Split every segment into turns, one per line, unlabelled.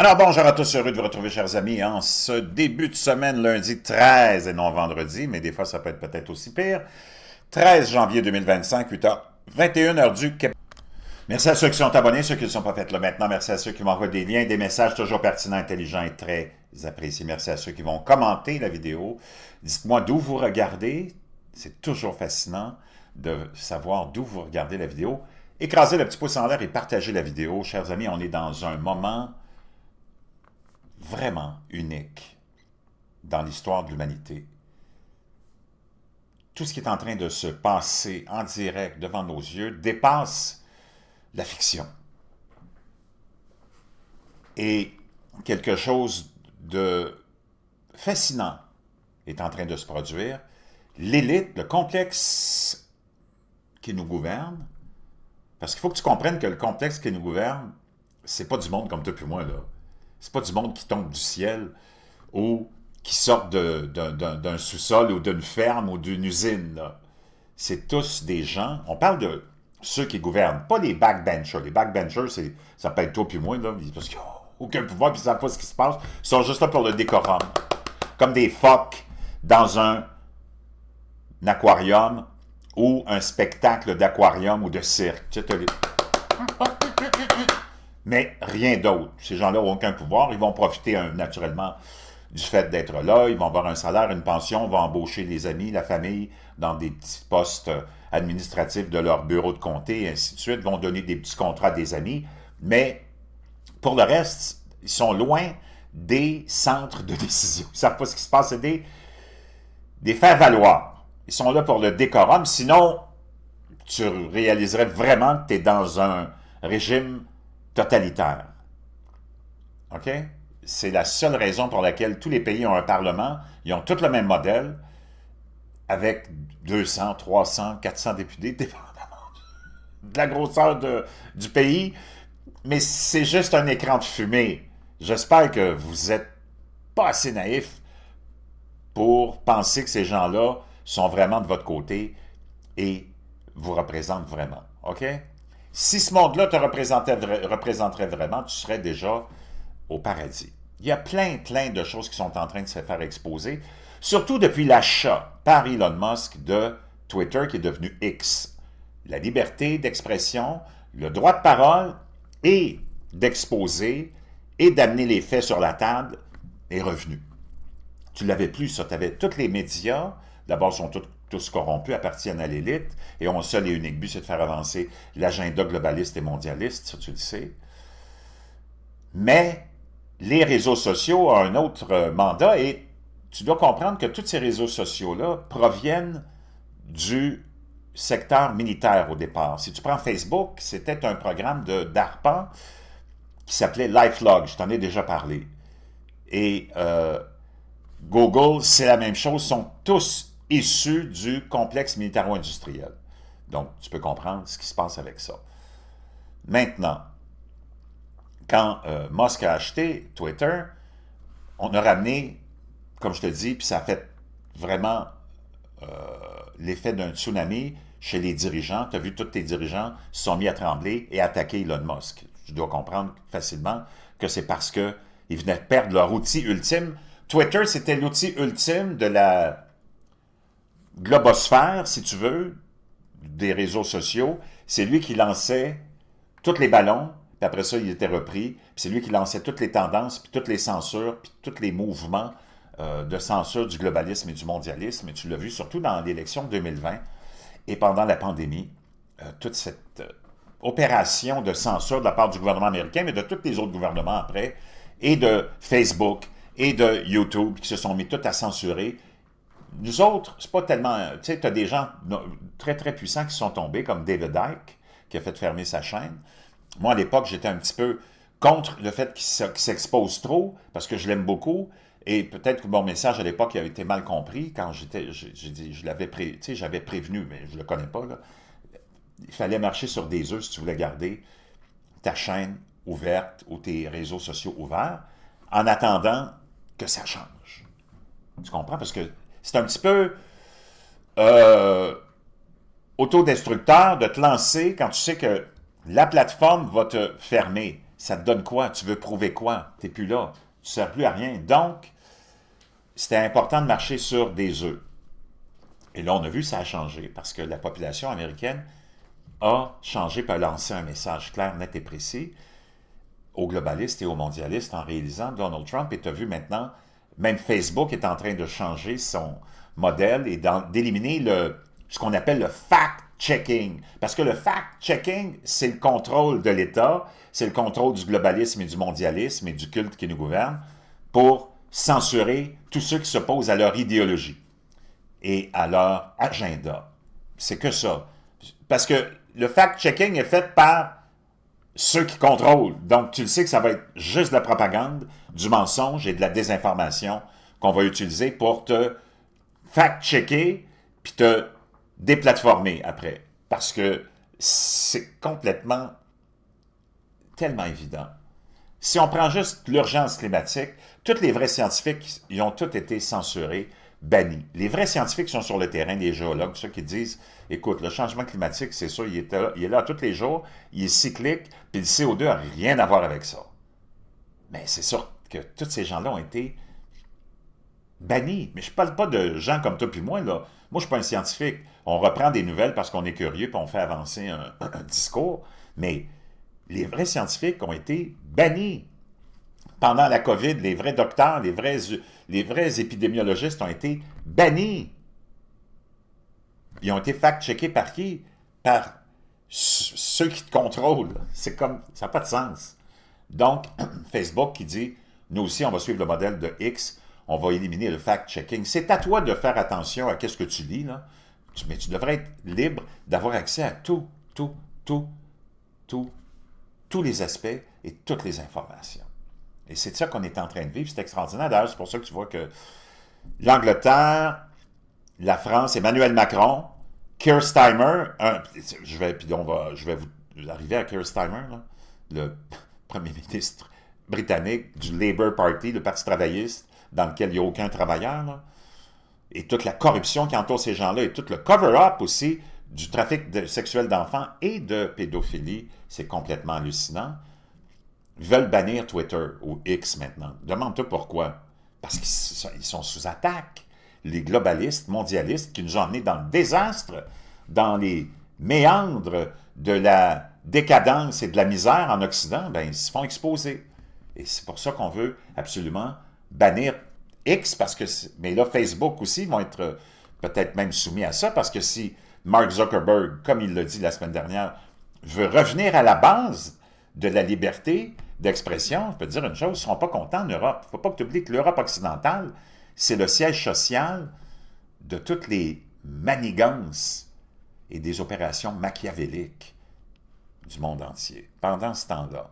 Alors bonjour à tous, heureux de vous retrouver chers amis en ce début de semaine, lundi 13 et non vendredi, mais des fois ça peut être peut-être aussi pire. 13 janvier 2025, 8h21 heure du Québec. Merci à ceux qui sont abonnés, ceux qui ne sont pas faits là maintenant. Merci à ceux qui m'envoient des liens, des messages toujours pertinents, intelligents et très appréciés. Merci à ceux qui vont commenter la vidéo. Dites-moi d'où vous regardez. C'est toujours fascinant de savoir d'où vous regardez la vidéo. Écrasez le petit pouce en l'air et partagez la vidéo. Chers amis, on est dans un moment vraiment unique dans l'histoire de l'humanité. Tout ce qui est en train de se passer en direct devant nos yeux dépasse la fiction. Et quelque chose de fascinant est en train de se produire. L'élite, le complexe qui nous gouverne, parce qu'il faut que tu comprennes que le complexe qui nous gouverne, c'est pas du monde comme toi et moi, là. C'est pas du monde qui tombe du ciel ou qui sort d'un sous-sol ou d'une ferme ou d'une usine, là. C'est tous des gens, on parle de ceux qui gouvernent, pas les backbenchers. Les backbenchers, ça peut être toi puis moi, là, parce qu'ils n'ont aucun pouvoir puis ils ne savent pas ce qui se passe. Ils sont juste là pour le décorum. Comme des phoques dans un aquarium ou un spectacle d'aquarium ou de cirque. Tu sais, mais rien d'autre. Ces gens-là n'ont aucun pouvoir. Ils vont profiter naturellement du fait d'être là. Ils vont avoir un salaire, une pension, vont embaucher les amis, la famille dans des petits postes administratifs de leur bureau de comté, et ainsi de suite. Ils vont donner des petits contrats à des amis. Mais pour le reste, ils sont loin des centres de décision. Ils ne savent pas ce qui se passe. C'est des faire-valoir. Ils sont là pour le décorum. Sinon, tu réaliserais vraiment que tu es dans un régime totalitaire. OK? C'est la seule raison pour laquelle tous les pays ont un parlement. Ils ont tous le même modèle, avec 200, 300, 400 députés, dépendamment de la grosseur du pays. Mais c'est juste un écran de fumée. J'espère que vous n'êtes pas assez naïfs pour penser que ces gens-là sont vraiment de votre côté et vous représentent vraiment. OK? Si ce monde-là te représenterait vraiment, tu serais déjà au paradis. Il y a plein de choses qui sont en train de se faire exposer, surtout depuis l'achat par Elon Musk de Twitter qui est devenu X. La liberté d'expression, le droit de parole et d'exposer et d'amener les faits sur la table est revenu. Tu ne l'avais plus, ça. Tu avais tous les médias, d'abord sont tous corrompus, appartiennent à l'élite, et ont un seul et unique but, c'est de faire avancer l'agenda globaliste et mondialiste, ça tu le sais. Mais les réseaux sociaux ont un autre mandat, et tu dois comprendre que tous ces réseaux sociaux-là proviennent du secteur militaire au départ. Si tu prends Facebook, c'était un programme d'ARPA qui s'appelait LifeLog, je t'en ai déjà parlé. Et Google, c'est la même chose, sont tous issus du complexe militaro-industriel. Donc, tu peux comprendre ce qui se passe avec ça. Maintenant, quand Musk a acheté Twitter, on a ramené, comme je te dis, puis ça a fait vraiment l'effet d'un tsunami chez les dirigeants. Tu as vu, tous tes dirigeants se sont mis à trembler et à attaquer Elon Musk. Tu dois comprendre facilement que c'est parce qu'ils venaient de perdre leur outil ultime. Twitter, c'était l'outil ultime de la globosphère, si tu veux, des réseaux sociaux. C'est lui qui lançait tous les ballons, puis après ça, il était repris. Puis c'est lui qui lançait toutes les tendances, puis toutes les censures, puis tous les mouvements de censure du globalisme et du mondialisme. Et tu l'as vu surtout dans l'élection de 2020 et pendant la pandémie. Toute cette opération de censure de la part du gouvernement américain, mais de tous les autres gouvernements après, et de Facebook, et de YouTube, qui se sont mis tous à censurer. Nous autres, c'est pas tellement... Tu sais, tu as des gens très puissants qui sont tombés, comme David Icke, qui a fait fermer sa chaîne. Moi, à l'époque, j'étais un petit peu contre le fait qu'il s'expose trop, parce que je l'aime beaucoup, et peut-être que mon message à l'époque avait été mal compris, quand j'avais prévenu, mais je ne le connais pas, là. Il fallait marcher sur des œufs si tu voulais garder ta chaîne ouverte ou tes réseaux sociaux ouverts, en attendant que ça change. Tu comprends? Parce que c'est un petit peu autodestructeur de te lancer quand tu sais que la plateforme va te fermer. ça te donne quoi? Tu veux prouver quoi? Tu n'es plus là. Tu ne sers plus à rien. Donc, c'était important de marcher sur des œufs. Et là, on a vu ça a changé parce que la population américaine a changé pour lancer un message clair, net et précis aux globalistes et aux mondialistes en réalisant Donald Trump. Et tu as vu maintenant, même Facebook est en train de changer son modèle et d'éliminer ce qu'on appelle le fact-checking. Parce que le fact-checking, c'est le contrôle de l'État, c'est le contrôle du globalisme et du mondialisme et du culte qui nous gouverne pour censurer tous ceux qui s'opposent à leur idéologie et à leur agenda. C'est que ça. Parce que le fact-checking est fait par ceux qui contrôlent. Donc, tu le sais que ça va être juste de la propagande, du mensonge et de la désinformation qu'on va utiliser pour te fact-checker puis te déplatformer après. Parce que c'est complètement tellement évident. Si on prend juste l'urgence climatique, tous les vrais scientifiques, ils ont tous été censurés, bannis. Les vrais scientifiques sont sur le terrain, les géologues, ceux qui disent, écoute, le changement climatique, c'est ça, il est là tous les jours, il est cyclique, puis le CO2 n'a rien à voir avec ça. Mais c'est sûr que tous ces gens-là ont été bannis. Mais je ne parle pas de gens comme toi puis moi, là. Moi, je ne suis pas un scientifique. On reprend des nouvelles parce qu'on est curieux, puis on fait avancer un discours, mais les vrais scientifiques ont été bannis. Pendant la COVID, les vrais docteurs, les vrais épidémiologistes ont été bannis. Ils ont été fact-checkés par qui? Par ceux qui te contrôlent. C'est comme, ça n'a pas de sens. Donc, Facebook qui dit, nous aussi, on va suivre le modèle de X, on va éliminer le fact-checking. C'est à toi de faire attention à ce que tu lis, là. Mais tu devrais être libre d'avoir accès à tous les aspects et toutes les informations. Et c'est ça qu'on est en train de vivre. C'est extraordinaire. D'ailleurs, c'est pour ça que tu vois que l'Angleterre, la France, Emmanuel Macron, Keir Starmer, je vais vous arriver à Keir Starmer, là, le premier ministre britannique du Labour Party, le Parti travailliste, dans lequel il n'y a aucun travailleur, là, et toute la corruption qui entoure ces gens-là, et tout le cover-up aussi du trafic sexuel d'enfants et de pédophilie, c'est complètement hallucinant. Ils veulent bannir Twitter ou X maintenant. Demande-toi pourquoi. Parce qu'ils sont sous attaque. Les globalistes, mondialistes, qui nous ont amenés dans le désastre, dans les méandres de la décadence et de la misère en Occident, ben, ils se font exposer. Et c'est pour ça qu'on veut absolument bannir X, parce que, mais là, Facebook aussi vont être peut-être même soumis à ça, parce que si Mark Zuckerberg, comme il l'a dit la semaine dernière, veut revenir à la base de la liberté d'expression, je peux te dire une chose, ils ne seront pas contents en Europe. Il ne faut pas que tu oublies que l'Europe occidentale, c'est le siège social de toutes les manigances et des opérations machiavéliques du monde entier. Pendant ce temps-là,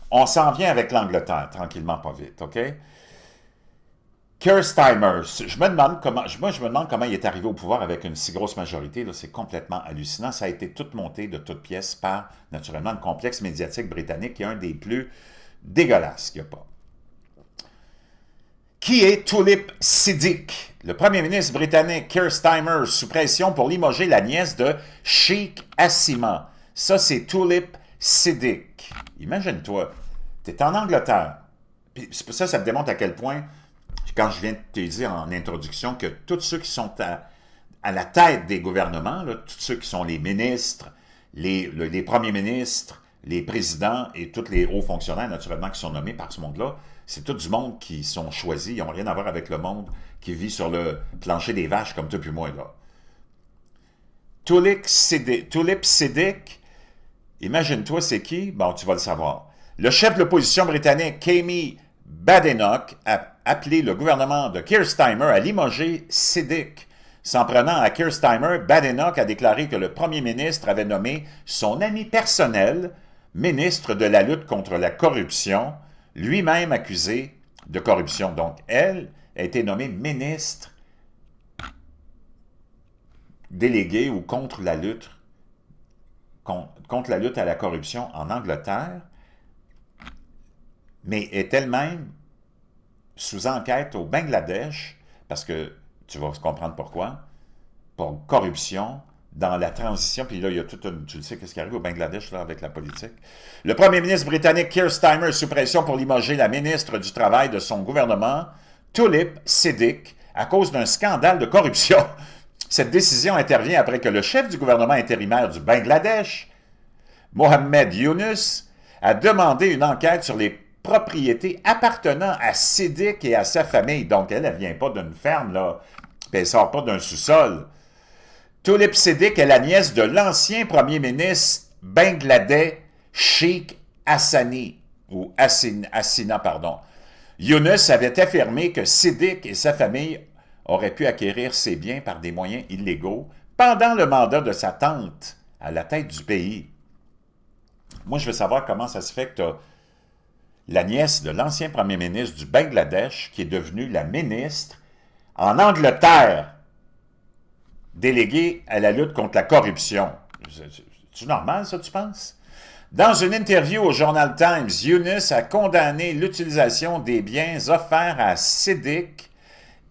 on s'en vient avec l'Angleterre, tranquillement, pas vite, OK? Keir Starmer, je me demande comment il est arrivé au pouvoir avec une si grosse majorité. C'est complètement hallucinant. Ça a été tout monté de toutes pièces par, naturellement, le complexe médiatique britannique, qui est un des plus dégueulasses qu'il n'y a pas. Qui est Tulip Siddiq? Le premier ministre britannique Keir Starmer sous pression pour limoger la nièce de Sheikh Hasina. Ça, c'est Tulip Siddiq. Imagine-toi, tu es en Angleterre. Puis ça te démontre à quel point, quand je viens de te dire en introduction, que tous ceux qui sont à la tête des gouvernements, là, tous ceux qui sont les ministres, les premiers ministres, les présidents et tous les hauts fonctionnaires, naturellement, qui sont nommés par ce monde-là, c'est tout du monde qui sont choisis. Ils n'ont rien à voir avec le monde qui vit sur le plancher des vaches, comme toi puis moi, là. Tulip Siddiq, imagine-toi, c'est qui? Bon, tu vas le savoir. Le chef de l'opposition britannique, Kemi Badenoch, a appelé le gouvernement de Keir Starmer à limoger Siddiq. S'en prenant à Keir Starmer, Badenoch a déclaré que le premier ministre avait nommé son ami personnel ministre de la lutte contre la corruption, lui-même accusé de corruption. Donc, elle a été nommée ministre déléguée ou contre la lutte à la corruption en Angleterre, mais est elle-même sous enquête au Bangladesh, parce que tu vas comprendre pourquoi, pour corruption dans la transition, puis là, il y a toute une... Tu le sais, qu'est-ce qui arrive au Bangladesh, là, avec la politique? Le premier ministre britannique Keir Starmer est sous pression pour limoger la ministre du Travail de son gouvernement, Tulip Siddiq, à cause d'un scandale de corruption. Cette décision intervient après que le chef du gouvernement intérimaire du Bangladesh, Mohamed Yunus, a demandé une enquête sur les propriétés appartenant à Siddiq et à sa famille. Donc, elle ne vient pas d'une ferme, là, puis elle ne sort pas d'un sous-sol. Tulip Siddiq est la nièce de l'ancien premier ministre bangladais Sheikh Hasina, pardon. Yunus avait affirmé que Siddiq et sa famille auraient pu acquérir ses biens par des moyens illégaux pendant le mandat de sa tante à la tête du pays. Moi, je veux savoir comment ça se fait que tu as la nièce de l'ancien premier ministre du Bangladesh qui est devenue la ministre en Angleterre, déléguée à la lutte contre la corruption. C'est normal, ça, tu penses? Dans une interview au Journal Times, Yunus a condamné l'utilisation des biens offerts à Siddiq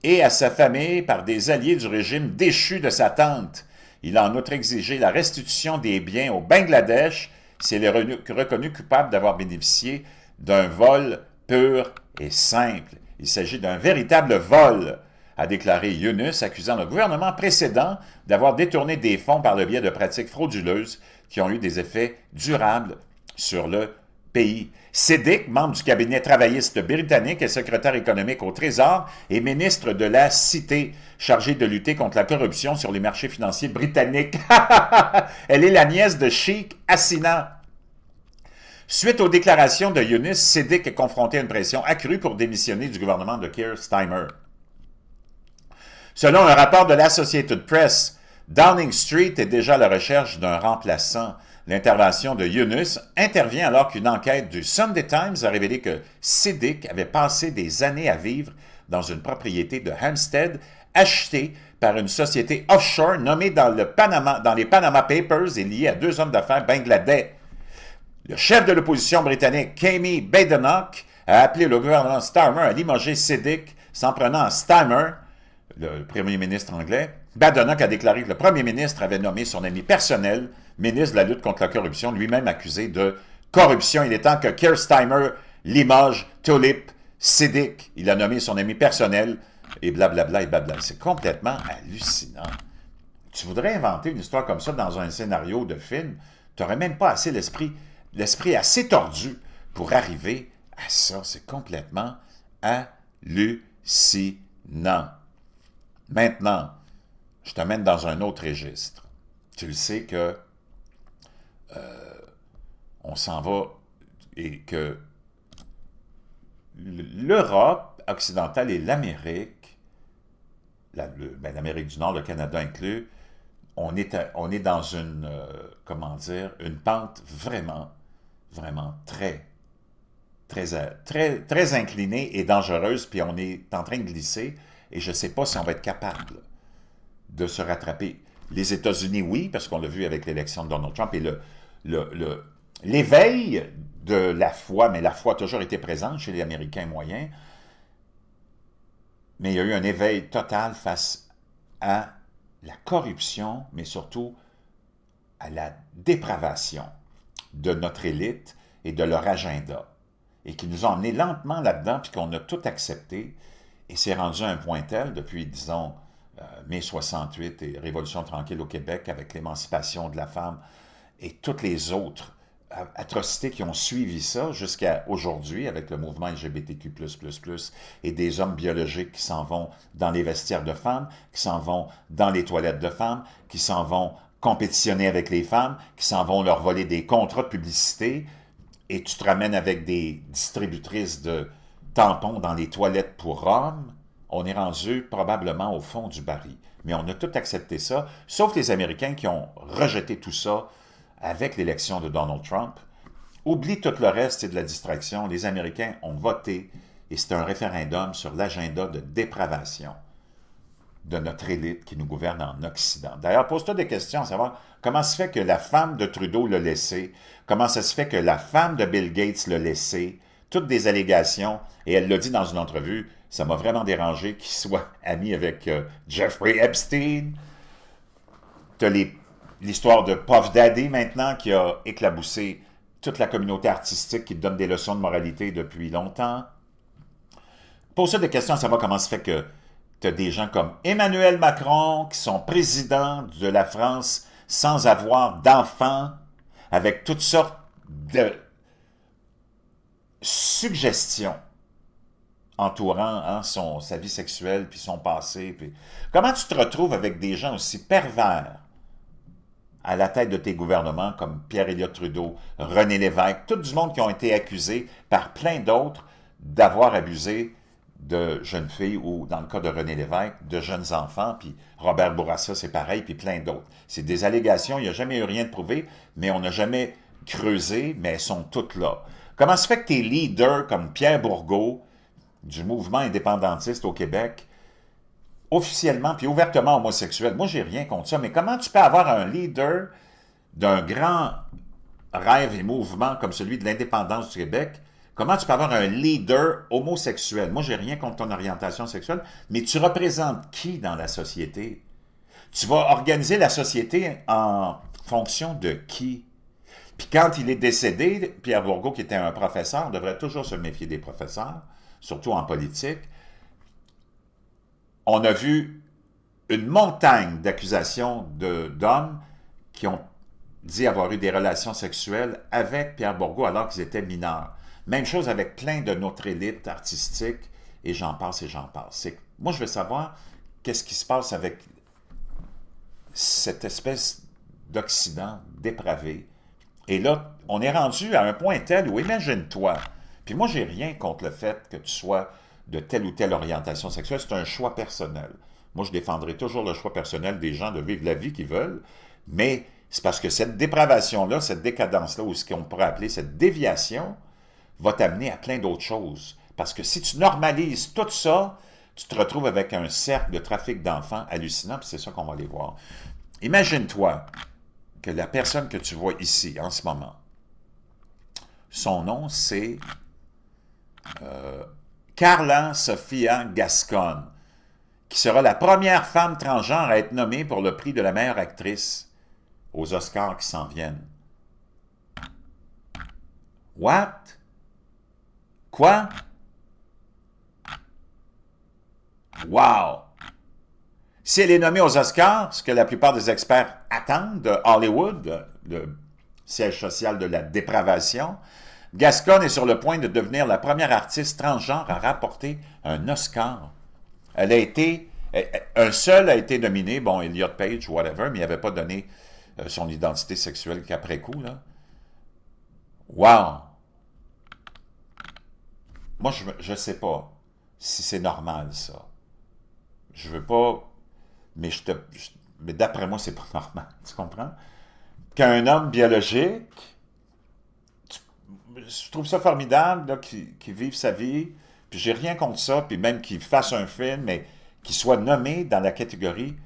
et à sa famille par des alliés du régime déchu de sa tante. Il a en outre exigé la restitution des biens au Bangladesh s'il est reconnu coupable d'avoir bénéficié d'un vol pur et simple. Il s'agit d'un véritable vol, a déclaré Yunus, accusant le gouvernement précédent d'avoir détourné des fonds par le biais de pratiques frauduleuses qui ont eu des effets durables sur le pays. Siddiq, membre du cabinet travailliste britannique et secrétaire économique au Trésor, est ministre de la Cité, chargée de lutter contre la corruption sur les marchés financiers britanniques. Elle est la nièce de Sheikh Hasina. Suite aux déclarations de Yunus, Siddiq est confronté à une pression accrue pour démissionner du gouvernement de Keir Starmer. Selon un rapport de l'Associated Press, Downing Street est déjà à la recherche d'un remplaçant. L'intervention de Yunus intervient alors qu'une enquête du Sunday Times a révélé que Siddiq avait passé des années à vivre dans une propriété de Hampstead achetée par une société offshore nommée dans les Panama Papers et liée à deux hommes d'affaires bangladais. Le chef de l'opposition britannique, Kemi Badenoch, a appelé le gouvernement Starmer à limoger Siddiq s'en prenant à Starmer, le premier ministre anglais. Badenoch a déclaré que le premier ministre avait nommé son ami personnel, ministre de la lutte contre la corruption, lui-même accusé de corruption. Il est temps que Keir Starmer limoge Tulip Siddiq. Il a nommé son ami personnel et blablabla et blablabla. C'est complètement hallucinant. Tu voudrais inventer une histoire comme ça dans un scénario de film, tu n'aurais même pas assez l'esprit assez tordu pour arriver à ça. C'est complètement hallucinant. Maintenant, je t'amène dans un autre registre. Tu le sais que on s'en va et que l'Europe occidentale et l'Amérique, l'Amérique du Nord, le Canada inclus, on est dans une, une pente vraiment très inclinée et dangereuse, puis on est en train de glisser, et je ne sais pas si on va être capable de se rattraper. Les États-Unis, oui, parce qu'on l'a vu avec l'élection de Donald Trump, et l'éveil de la foi, mais la foi a toujours été présente chez les Américains moyens, mais il y a eu un éveil total face à la corruption, mais surtout à la dépravation de notre élite et de leur agenda, et qui nous ont emmenés lentement là-dedans, puis qu'on a tout accepté, et c'est rendu à un point tel, depuis, disons, mai 68 et Révolution tranquille au Québec, avec l'émancipation de la femme, et toutes les autres atrocités qui ont suivi ça jusqu'à aujourd'hui, avec le mouvement LGBTQ++, et des hommes biologiques qui s'en vont dans les vestiaires de femmes, qui s'en vont dans les toilettes de femmes, qui s'en vont compétitionner avec les femmes, qui s'en vont leur voler des contrats de publicité, et tu te ramènes avec des distributrices de tampons dans les toilettes pour hommes. On est rendu probablement au fond du baril. Mais on a tout accepté ça, sauf les Américains qui ont rejeté tout ça avec l'élection de Donald Trump. Oublie tout le reste, c'est de la distraction. Les Américains ont voté, et c'est un référendum sur l'agenda de dépravation de notre élite qui nous gouverne en Occident. D'ailleurs, pose-toi des questions à savoir comment se fait que la femme de Trudeau l'a laissé, comment ça se fait que la femme de Bill Gates l'a laissé, toutes des allégations, et elle l'a dit dans une entrevue, ça m'a vraiment dérangé qu'il soit ami avec Jeffrey Epstein. Tu as l'histoire de Puff Daddy maintenant qui a éclaboussé toute la communauté artistique qui donne des leçons de moralité depuis longtemps. Pose-toi des questions à savoir comment se fait que tu as des gens comme Emmanuel Macron qui sont présidents de la France sans avoir d'enfants, avec toutes sortes de suggestions entourant sa vie sexuelle, puis son passé. Puis... Comment tu te retrouves avec des gens aussi pervers à la tête de tes gouvernements, comme Pierre-Éliott Trudeau, René Lévesque, tout du monde qui ont été accusés par plein d'autres d'avoir abusé de jeunes filles, ou dans le cas de René Lévesque, de jeunes enfants, puis Robert Bourassa, c'est pareil, puis plein d'autres. C'est des allégations, il n'y a jamais eu rien de prouvé, mais on n'a jamais creusé, mais elles sont toutes là. Comment se fait que tes leaders comme Pierre Bourgault, du mouvement indépendantiste au Québec, officiellement puis ouvertement homosexuel, moi j'ai rien contre ça, mais comment tu peux avoir un leader d'un grand rêve et mouvement comme celui de l'indépendance du Québec, comment tu peux avoir un leader homosexuel? Moi j'ai rien contre ton orientation sexuelle, mais tu représentes qui dans la société? Tu vas organiser la société en fonction de qui? Puis quand il est décédé, Pierre Bourgault, qui était un professeur, devrait toujours se méfier des professeurs, surtout en politique, on a vu une montagne d'accusations d'hommes qui ont dit avoir eu des relations sexuelles avec Pierre Bourgault alors qu'ils étaient mineurs. Même chose avec plein de notre élite artistique, et j'en passe et j'en passe. Moi, je veux savoir qu'est-ce qui se passe avec cette espèce d'Occident dépravé. Et là, on est rendu à un point tel où, imagine-toi, puis moi, j'ai rien contre le fait que tu sois de telle ou telle orientation sexuelle, c'est un choix personnel. Moi, je défendrai toujours le choix personnel des gens de vivre la vie qu'ils veulent, mais c'est parce que cette dépravation-là, cette décadence-là, ou ce qu'on pourrait appeler cette déviation, va t'amener à plein d'autres choses. Parce que si tu normalises tout ça, tu te retrouves avec un cercle de trafic d'enfants hallucinant, puis c'est ça qu'on va aller voir. Imagine-toi que la personne que tu vois ici, en ce moment, son nom, c'est Carla Sofia Gascon, qui sera la première femme transgenre à être nommée pour le prix de la meilleure actrice aux Oscars qui s'en viennent. What? Quoi? Wow! Si elle est nommée aux Oscars, ce que la plupart des experts attendent de Hollywood, le siège social de la dépravation, Gascon est sur le point de devenir la première artiste transgenre à rapporter un Oscar. Elle a été, un seul a été nominé, bon, Elliot Page, whatever, mais il n'avait pas donné son identité sexuelle qu'après coup, là. Wow! Moi, je ne sais pas si c'est normal, ça. Je veux pas, mais mais d'après moi, c'est pas normal, tu comprends? Qu'un homme biologique, je trouve ça formidable qu'il vive sa vie, puis j'ai rien contre ça, puis même qu'il fasse un film, mais qu'il soit nommé dans la catégorie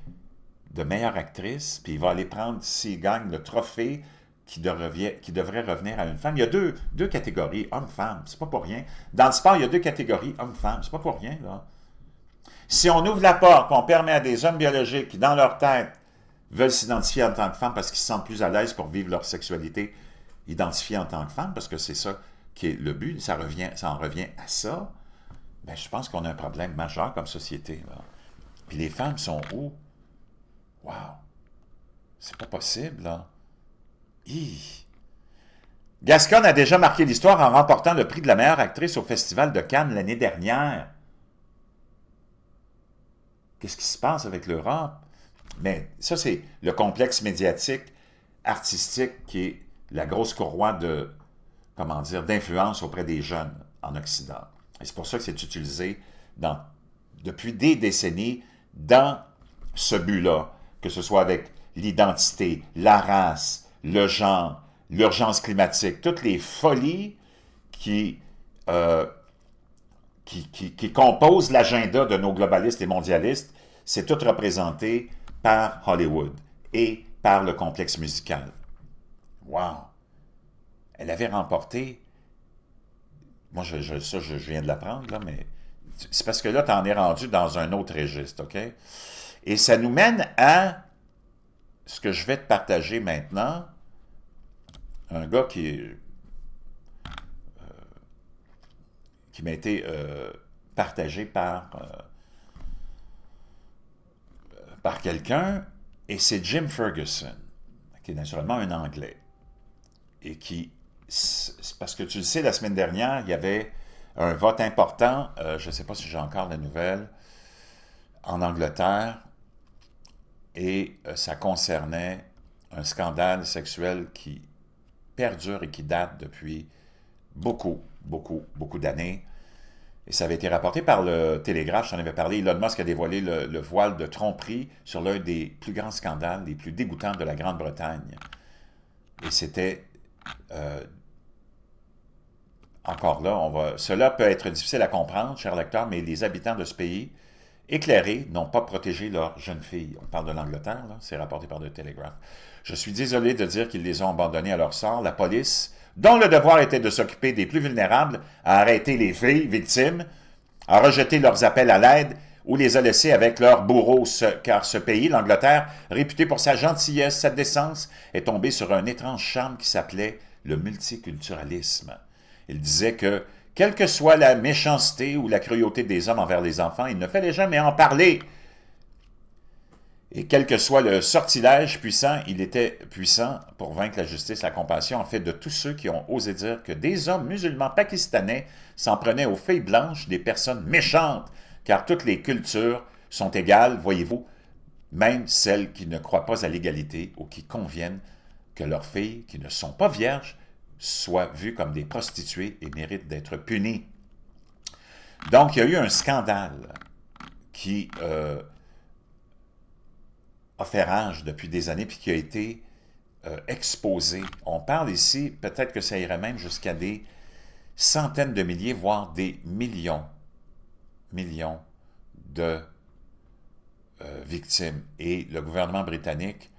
de meilleure actrice, puis il va aller prendre, s'il gagne le trophée qui devrait revenir à une femme. Il y a deux catégories, homme-femme, c'est pas pour rien. Dans le sport, il y a deux catégories, homme-femme, c'est pas pour rien, là. Si on ouvre la porte, on permet à des hommes biologiques qui, dans leur tête, veulent s'identifier en tant que femme parce qu'ils se sentent plus à l'aise pour vivre leur sexualité, identifier en tant que femme, parce que c'est ça qui est le but, ça en revient à ça, ben, je pense qu'on a un problème majeur comme société, là. Puis les femmes sont où? Wow! C'est pas possible, là. Hi. Gascon a déjà marqué l'histoire en remportant le prix de la meilleure actrice au Festival de Cannes l'année dernière. Qu'est-ce qui se passe avec l'Europe? Mais ça, c'est le complexe médiatique, artistique, qui est la grosse courroie de, comment dire, d'influence auprès des jeunes en Occident. Et c'est pour ça que c'est utilisé depuis des décennies dans ce but-là, que ce soit avec l'identité, la race, le genre, l'urgence climatique, toutes les folies qui composent l'agenda de nos globalistes et mondialistes, c'est tout représenté par Hollywood et par le complexe musical. Wow! Elle avait remporté, moi je viens de l'apprendre, là, mais c'est parce que là, tu en es rendu dans un autre registre, OK? Et ça nous mène à ce que je vais te partager maintenant, un gars qui m'a été partagé par quelqu'un, et c'est Jim Ferguson, qui est naturellement un Anglais, et parce que tu le sais, la semaine dernière, il y avait un vote important, je ne sais pas si j'ai encore la nouvelle, en Angleterre, et ça concernait un scandale sexuel qui perdure et qui date depuis beaucoup d'années. Et ça avait été rapporté par le Télégraphe, j'en avais parlé. Elon Musk a dévoilé le voile de tromperie sur l'un des plus grands scandales, les plus dégoûtants de la Grande-Bretagne. Et c'était... encore là, cela peut être difficile à comprendre, chers lecteurs, mais les habitants de ce pays éclairés n'ont pas protégé leurs jeunes filles. On parle de l'Angleterre, là, c'est rapporté par le Telegraph. Je suis désolé de dire qu'ils les ont abandonnés à leur sort. La police, dont le devoir était de s'occuper des plus vulnérables, a arrêté les filles victimes, a rejeté leurs appels à l'aide ou les a laissés avec leurs bourreaux, car ce pays, l'Angleterre, réputé pour sa gentillesse, sa décence, est tombé sur un étrange charme qui s'appelait le multiculturalisme. Il disait que, quelle que soit la méchanceté ou la cruauté des hommes envers les enfants, il ne fallait jamais en parler. Et quel que soit le sortilège puissant, il était puissant pour vaincre la justice, la compassion, en fait, de tous ceux qui ont osé dire que des hommes musulmans pakistanais s'en prenaient aux filles blanches, des personnes méchantes, car toutes les cultures sont égales, voyez-vous, même celles qui ne croient pas à l'égalité ou qui conviennent que leurs filles, qui ne sont pas vierges, soient vues comme des prostituées et méritent d'être punies. Donc, il y a eu un scandale qui a fait rage depuis des années puis qui a été exposé. On parle ici, peut-être que ça irait même jusqu'à des centaines de milliers, voire des millions de victimes. Et le gouvernement britannique,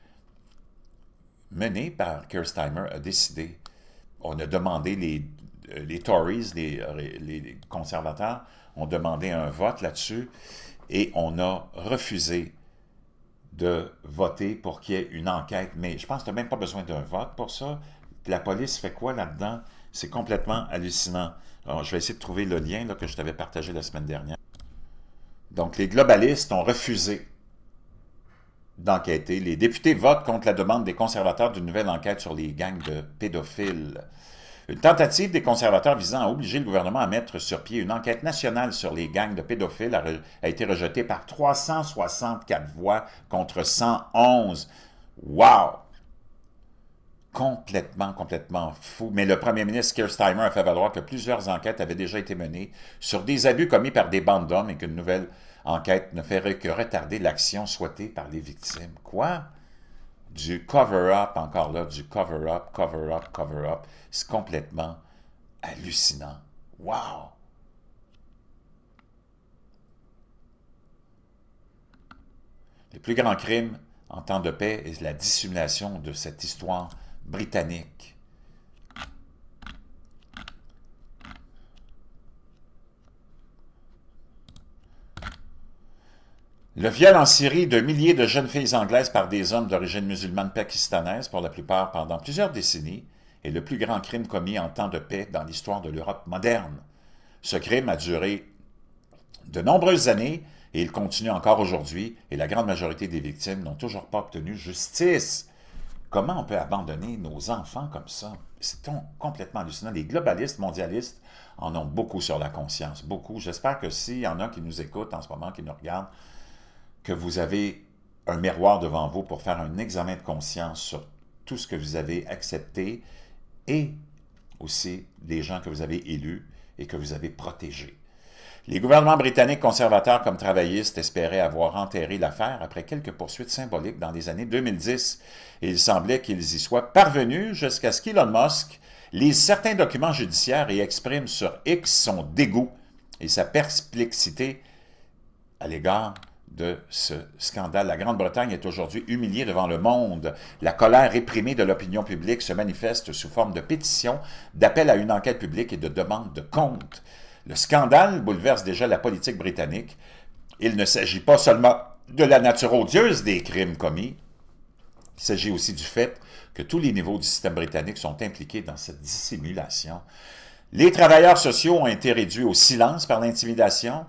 mené par Keir Starmer, a décidé, on a demandé, les Tories, les conservateurs, ont demandé un vote là-dessus et on a refusé de voter pour qu'il y ait une enquête. Mais je pense que tu n'as même pas besoin d'un vote pour ça. La police fait quoi là-dedans? C'est complètement hallucinant. Alors, je vais essayer de trouver le lien là, que je t'avais partagé la semaine dernière. Donc, les globalistes ont refusé d'enquêter. Les députés votent contre la demande des conservateurs d'une nouvelle enquête sur les gangs de pédophiles. Une tentative des conservateurs visant à obliger le gouvernement à mettre sur pied une enquête nationale sur les gangs de pédophiles a été rejetée par 364 voix contre 111. Wow! Complètement fou. Mais le premier ministre Keir Starmer a fait valoir que plusieurs enquêtes avaient déjà été menées sur des abus commis par des bandes d'hommes et qu'une nouvelle enquête ne ferait que retarder l'action souhaitée par les victimes. Quoi? Du cover-up, encore là, du cover-up. C'est complètement hallucinant. Wow! Les plus grands crimes en temps de paix est la dissimulation de cette histoire britannique. Le viol en Syrie de milliers de jeunes filles anglaises par des hommes d'origine musulmane pakistanaise, pour la plupart pendant plusieurs décennies, est le plus grand crime commis en temps de paix dans l'histoire de l'Europe moderne. Ce crime a duré de nombreuses années et il continue encore aujourd'hui, et la grande majorité des victimes n'ont toujours pas obtenu justice. Comment on peut abandonner nos enfants comme ça? C'est complètement hallucinant. Les globalistes, mondialistes en ont beaucoup sur la conscience, beaucoup. J'espère que s'il y en a qui nous écoutent en ce moment, qui nous regardent, que vous avez un miroir devant vous pour faire un examen de conscience sur tout ce que vous avez accepté et aussi les gens que vous avez élus et que vous avez protégés. Les gouvernements britanniques conservateurs comme travaillistes espéraient avoir enterré l'affaire après quelques poursuites symboliques dans les années 2010 et il semblait qu'ils y soient parvenus jusqu'à ce qu'Elon Musk lise certains documents judiciaires et exprime sur X son dégoût et sa perplexité à l'égard de ce scandale. La Grande-Bretagne est aujourd'hui humiliée devant le monde. La colère réprimée de l'opinion publique se manifeste sous forme de pétitions, d'appels à une enquête publique et de demandes de comptes. Le scandale bouleverse déjà la politique britannique. Il ne s'agit pas seulement de la nature odieuse des crimes commis, Il s'agit aussi du fait que tous les niveaux du système britannique sont impliqués dans cette dissimulation. Les travailleurs sociaux ont été réduits au silence par l'intimidation.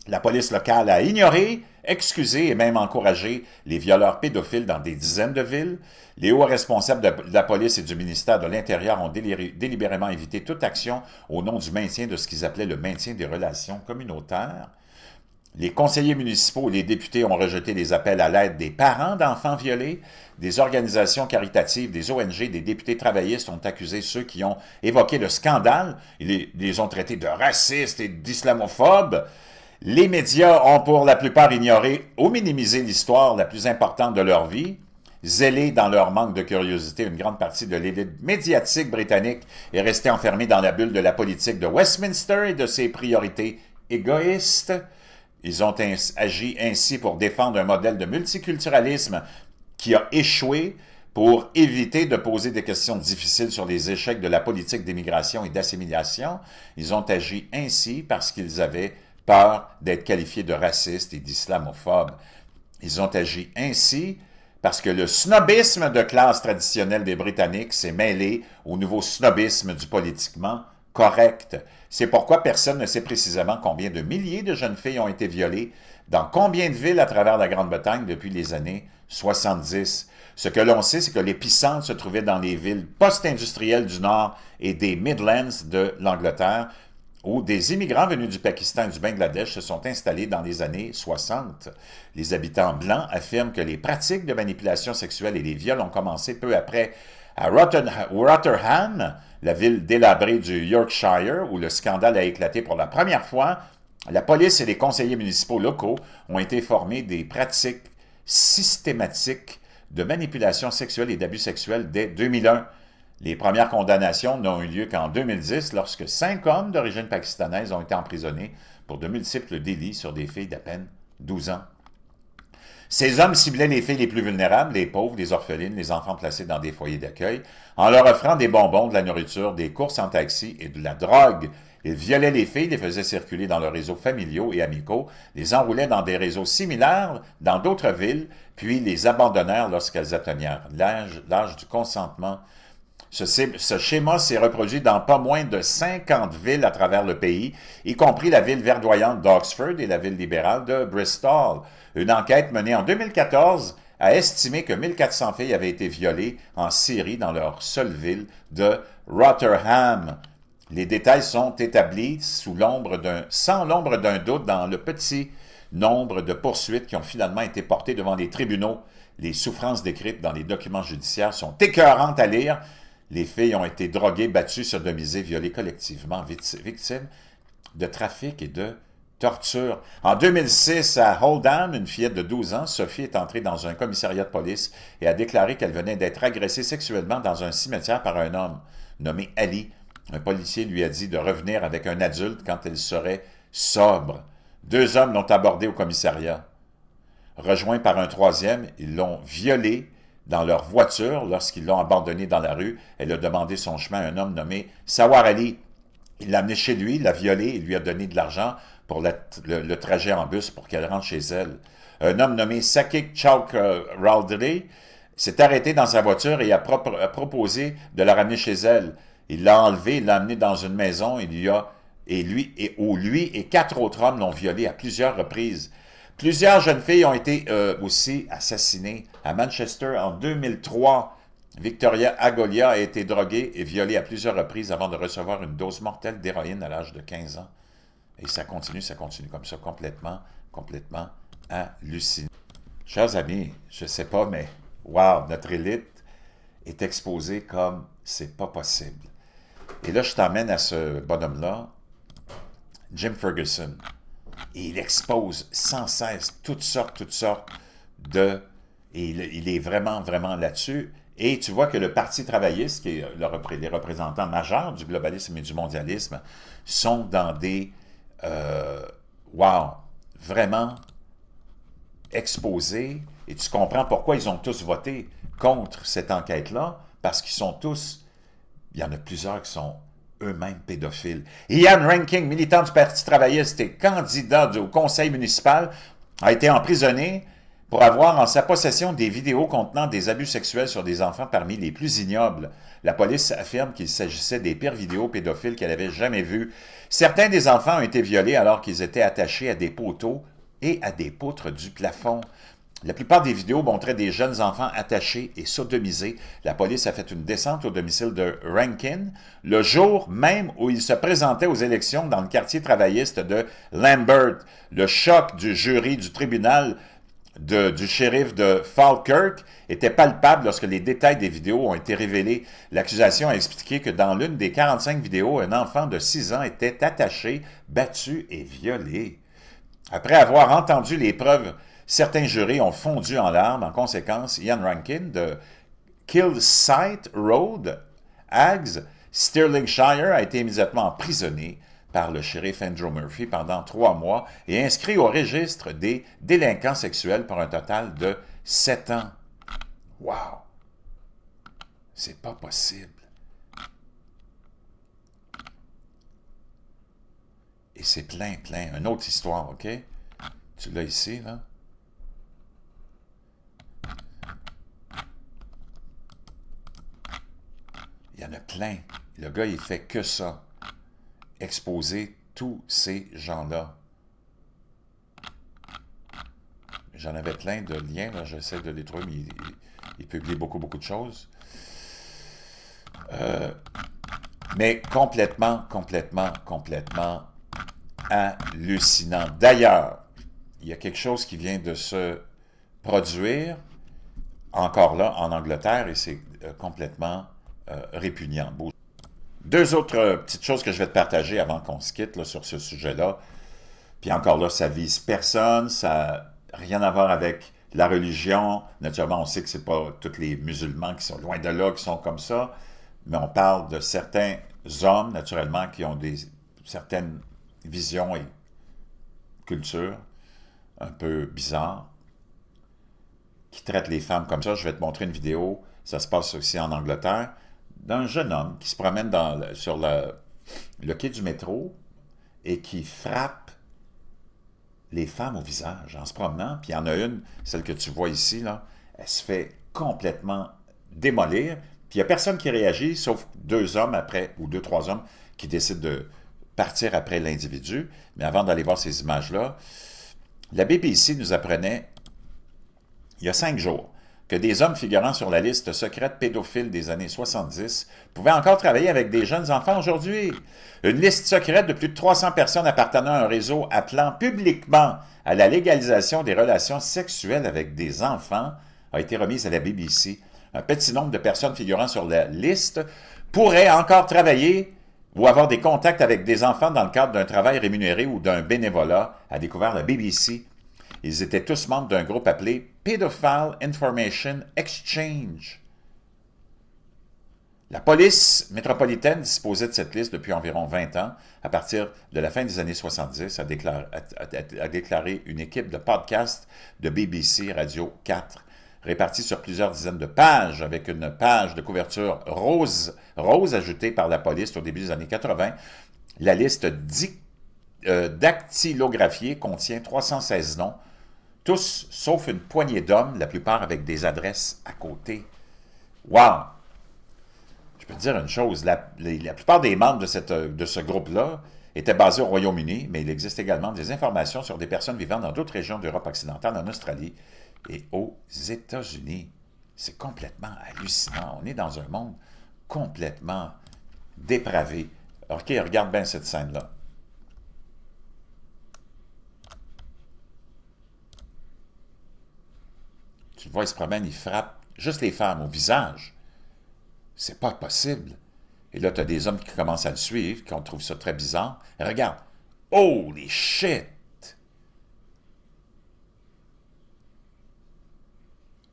La police locale a ignoré, excusé et même encouragé les violeurs pédophiles dans des dizaines de villes. Les hauts responsables de la police et du ministère de l'Intérieur ont délibérément évité toute action au nom du maintien de ce qu'ils appelaient le maintien des relations communautaires. Les conseillers municipaux et les députés ont rejeté les appels à l'aide des parents d'enfants violés. Des organisations caritatives, des ONG, des députés travaillistes ont accusé ceux qui ont évoqué le scandale. Ils les ont traités de racistes et d'islamophobes. Les médias ont pour la plupart ignoré ou minimisé l'histoire la plus importante de leur vie. Zélés dans leur manque de curiosité, une grande partie de l'élite médiatique britannique est restée enfermée dans la bulle de la politique de Westminster et de ses priorités égoïstes. Ils ont agi ainsi pour défendre un modèle de multiculturalisme qui a échoué, pour éviter de poser des questions difficiles sur les échecs de la politique d'immigration et d'assimilation. Ils ont agi ainsi parce qu'ils avaient peur d'être qualifiés de racistes et d'islamophobes. Ils ont agi ainsi parce que le snobisme de classe traditionnel des Britanniques s'est mêlé au nouveau snobisme du politiquement correct. C'est pourquoi personne ne sait précisément combien de milliers de jeunes filles ont été violées dans combien de villes à travers la Grande-Bretagne depuis les années 70. Ce que l'on sait, c'est que l'épicentre se trouvait dans les villes post-industrielles du Nord et des Midlands de l'Angleterre, où des immigrants venus du Pakistan et du Bangladesh se sont installés dans les années 60. Les habitants blancs affirment que les pratiques de manipulation sexuelle et les viols ont commencé peu après à Rotherham, la ville délabrée du Yorkshire, où le scandale a éclaté pour la première fois. La police et les conseillers municipaux locaux ont été informés des pratiques systématiques de manipulation sexuelle et d'abus sexuels dès 2001. Les premières condamnations n'ont eu lieu qu'en 2010, lorsque 5 hommes d'origine pakistanaise ont été emprisonnés pour de multiples délits sur des filles d'à peine 12 ans. Ces hommes ciblaient les filles les plus vulnérables, les pauvres, les orphelines, les enfants placés dans des foyers d'accueil, en leur offrant des bonbons, de la nourriture, des courses en taxi et de la drogue. Ils violaient les filles, les faisaient circuler dans leurs réseaux familiaux et amicaux, les enroulaient dans des réseaux similaires dans d'autres villes, puis les abandonnèrent lorsqu'elles atteignèrent l'âge du consentement. Ce schéma s'est reproduit dans pas moins de 50 villes à travers le pays, y compris la ville verdoyante d'Oxford et la ville libérale de Bristol. Une enquête menée en 2014 a estimé que 1400 filles avaient été violées en Syrie dans leur seule ville de Rotherham. Les détails sont établis sans l'ombre d'un doute dans le petit nombre de poursuites qui ont finalement été portées devant les tribunaux. Les souffrances décrites dans les documents judiciaires sont écœurantes à lire. Les filles ont été droguées, battues, sodomisées, violées collectivement, victimes de trafic et de torture. En 2006, à Oldham, une fillette de 12 ans, Sophie, est entrée dans un commissariat de police et a déclaré qu'elle venait d'être agressée sexuellement dans un cimetière par un homme nommé Ali. Un policier lui a dit de revenir avec un adulte quand elle serait sobre. 2 hommes l'ont abordée au commissariat. Rejoint par un troisième, ils l'ont violée dans leur voiture lorsqu'ils l'ont abandonnée dans la rue. Elle a demandé son chemin à un homme nommé Sawar Ali. Il l'a amenée chez lui, l'a violée et lui a donné de l'argent pour le trajet en bus pour qu'elle rentre chez elle. Un homme nommé Sakik Chowk-Raldry s'est arrêté dans sa voiture et a proposé de la ramener chez elle. Il l'a enlevée, il l'a amenée dans une maison lui et 4 autres hommes l'ont violée à plusieurs reprises. Plusieurs jeunes filles ont été aussi assassinées. À Manchester, en 2003, Victoria Agolia a été droguée et violée à plusieurs reprises avant de recevoir une dose mortelle d'héroïne à l'âge de 15 ans. Et ça continue comme ça, complètement hallucinant. Chers amis, je ne sais pas, mais wow, notre élite est exposée comme c'est pas possible. Et là, je t'emmène à ce bonhomme-là, Jim Ferguson. Et il expose sans cesse toutes sortes de... Et il est vraiment là-dessus. Et tu vois que le Parti travailliste, qui est les représentants majeurs du globalisme et du mondialisme, sont dans des... vraiment exposés. Et tu comprends pourquoi ils ont tous voté contre cette enquête-là, parce qu'ils sont tous... Il y en a plusieurs qui sont eux-mêmes pédophiles. Ian Rankin, militant du Parti travailliste et candidat au conseil municipal, a été emprisonné pour avoir en sa possession des vidéos contenant des abus sexuels sur des enfants parmi les plus ignobles. La police affirme qu'il s'agissait des pires vidéos pédophiles qu'elle avait jamais vues. Certains des enfants ont été violés alors qu'ils étaient attachés à des poteaux et à des poutres du plafond. La plupart des vidéos montraient des jeunes enfants attachés et sodomisés. La police a fait une descente au domicile de Rankin le jour même où il se présentait aux élections dans le quartier travailliste de Lambert. Le choc du jury du tribunal du shérif de Falkirk était palpable lorsque les détails des vidéos ont été révélés. L'accusation a expliqué que dans l'une des 45 vidéos, un enfant de 6 ans était attaché, battu et violé. Après avoir entendu les preuves, certains jurés ont fondu en larmes. En conséquence, Ian Rankin de Kilsyth Road, Aggs, Stirlingshire, a été immédiatement emprisonné par le shérif Andrew Murphy pendant 3 mois et inscrit au registre des délinquants sexuels pour un total de 7 ans. Wow! C'est pas possible. Et c'est plein. Une autre histoire, OK? Tu l'as ici, là? Il y en a plein. Le gars, il fait que ça. Exposer tous ces gens-là. J'en avais plein de liens, là, j'essaie de les trouver, mais il publie beaucoup de choses. Mais complètement hallucinant. D'ailleurs, il y a quelque chose qui vient de se produire, encore là, en Angleterre, et c'est complètement répugnant. Deux autres petites choses que je vais te partager avant qu'on se quitte là, sur ce sujet-là. Puis encore là, ça vise personne, ça n'a rien à voir avec la religion. Naturellement, on sait que ce n'est pas tous les musulmans qui sont loin de là, qui sont comme ça, mais on parle de certains hommes, naturellement, qui ont certaines visions et cultures un peu bizarres, qui traitent les femmes comme ça. Je vais te montrer une vidéo, ça se passe aussi en Angleterre, d'un jeune homme qui se promène sur le quai du métro et qui frappe les femmes au visage en se promenant. Puis il y en a une, celle que tu vois ici, là, elle se fait complètement démolir. Puis il n'y a personne qui réagit, sauf 2 hommes après, ou 2, 3 hommes, qui décident de partir après l'individu. Mais avant d'aller voir ces images-là, la BBC nous apprenait, il y a 5 jours, que des hommes figurant sur la liste secrète pédophile des années 70 pouvaient encore travailler avec des jeunes enfants aujourd'hui. Une liste secrète de plus de 300 personnes appartenant à un réseau appelant publiquement à la légalisation des relations sexuelles avec des enfants a été remise à la BBC. Un petit nombre de personnes figurant sur la liste pourraient encore travailler ou avoir des contacts avec des enfants dans le cadre d'un travail rémunéré ou d'un bénévolat, a découvert la BBC. Ils étaient tous membres d'un groupe appelé Pedophile Information Exchange. La police métropolitaine disposait de cette liste depuis environ 20 ans. À partir de la fin des années 70, a déclaré une équipe de podcasts de BBC Radio 4, répartie sur plusieurs dizaines de pages, avec une page de couverture rose ajoutée par la police au début des années 80. La liste dactylographiée contient 316 noms, tous sauf une poignée d'hommes, la plupart avec des adresses à côté. Wow! Je peux te dire une chose, la plupart des membres de ce groupe-là étaient basés au Royaume-Uni, mais il existe également des informations sur des personnes vivant dans d'autres régions d'Europe occidentale, en Australie et aux États-Unis. C'est complètement hallucinant. On est dans un monde complètement dépravé. OK, regarde bien cette scène-là. Tu le vois, il se promène, il frappe juste les femmes au visage. C'est pas possible. Et là, tu as des hommes qui commencent à le suivre, qui trouvent ça très bizarre. Et regarde. Holy shit!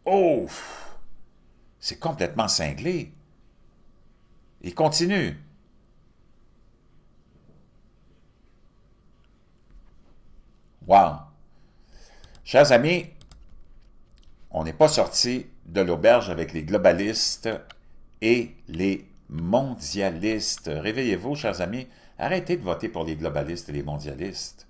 Oh! C'est complètement cinglé. Il continue. Wow! Chers amis, on n'est pas sorti de l'auberge avec les globalistes et les mondialistes. Réveillez-vous, chers amis. Arrêtez de voter pour les globalistes et les mondialistes.